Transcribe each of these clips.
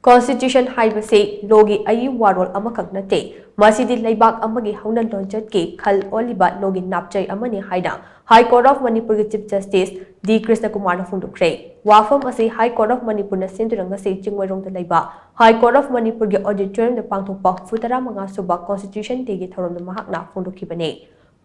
Constitution Haibasi logi Ayee Warol amakhak natte masidi Leibak Amagi Houna Lonchat ki Khal Oliba logi Napchei amani haina High Court of Manipur Chief Justice D Krishnakumar na phongdokkhre wafam ase High Court of Manipur na sinduranga se chingwairong da leiba High Court of Manipur ge auditorium da pangthokpa futara manga suba Constitution Day ge thorom na mahakna phongdokhibane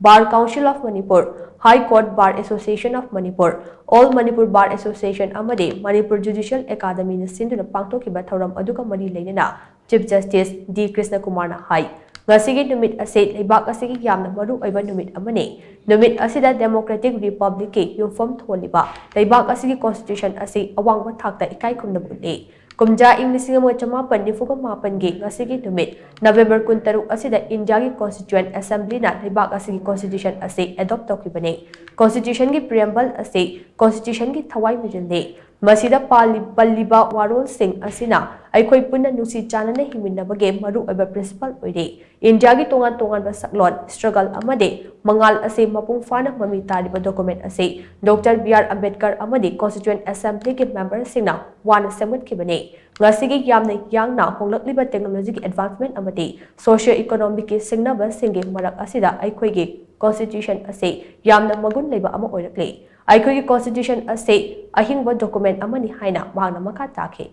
Bar Council of Manipur, High Court Bar Association of Manipur, All Manipur Bar Association Amade, Manipur Judicial Academy na sinduna pangtokhiba thoram aduga mari leinana Chief Justice D Krishnakumar na hai. Ngasigi numit ase Leibak asigi yamna maru oiba numit amane. Numit asida Democratic Republic ke yumfam tholiba. Leibak asigi Constitution ase awangba thakta ikai khumna bule. Kumja ing lisinga chama pandifuga mapange ngasigi numit November 13 asida India ki Constituent Assembly na Leibak asigi Constitution ase adopt tokibane Constitution ki preamble ase Constitution ki thawai mijinde masida Oliba Warol sing asina aikoi punna nusi chana na himinabage maru oiba principal oire India ki tongan ba saklon struggle amade mangal ase mapung fana mami tariba document ase Dr. B.R. Ambedkar amade Constituent Assembly ki member singna wana semat kibane ngasigi yamna yangna honglakliba technology ki advancement amade socio economic ki singnaba singe marak asida aikoi ki Constitution ase yamna magun leiba ama oirakle aikoi ki Constitution ase ahingba document amani haina mahana makha takhe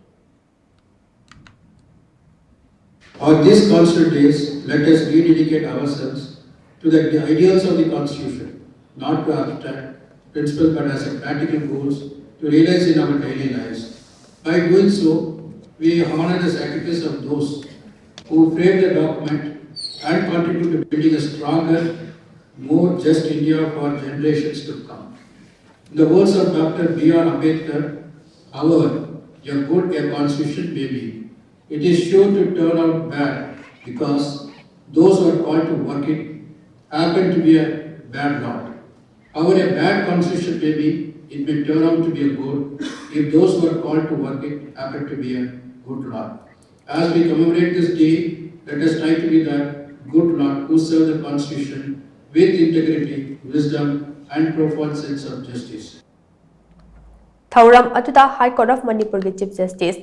On this constant days, let us rededicate ourselves to the ideals of the Constitution, not to abstract principles but as a practical goals to realize in our daily lives. By doing so, we honor the sacrifice of those who framed the document and contribute to building a stronger, more just India for generations to come. In the words of Dr. B.R. Ambedkar, however, good a constitution may be, it is sure to turn out bad because those who are called to work it happen to be a bad lot. However, a bad constitution may be, it may turn out to be a good if those who are called to work it happen to be a good lot. As we commemorate this day, let us try to be that good lot who serve the Constitution with integrity, wisdom, and profound sense of justice. Thauram atuda High Court of Manipur ke Chief Justice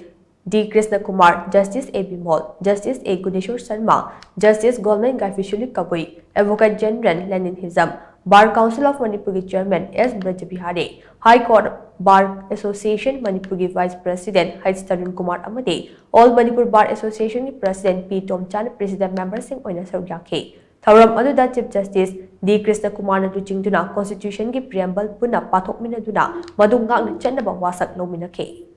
D Krishnakumar, Justice A B Mall, Justice A Gudeshwar Sharma, Justice Goldman Gaifishuli Kabui, Advocate General Lenin Hizam, Bar Council of Manipur ke Chairman S Brajabihare, High Court Bar Association Manipur ke Vice President H Tarun Kumar Amade, All Manipur Bar Association ke President P TOMTV President Member Singh oina saruk yakhe. Thauram aduda Chief Justice D Krishnakumar na luchingduna Constitution ki preamble puna pathokminaduna madung ngakna chatnaba wasak lawminakhe.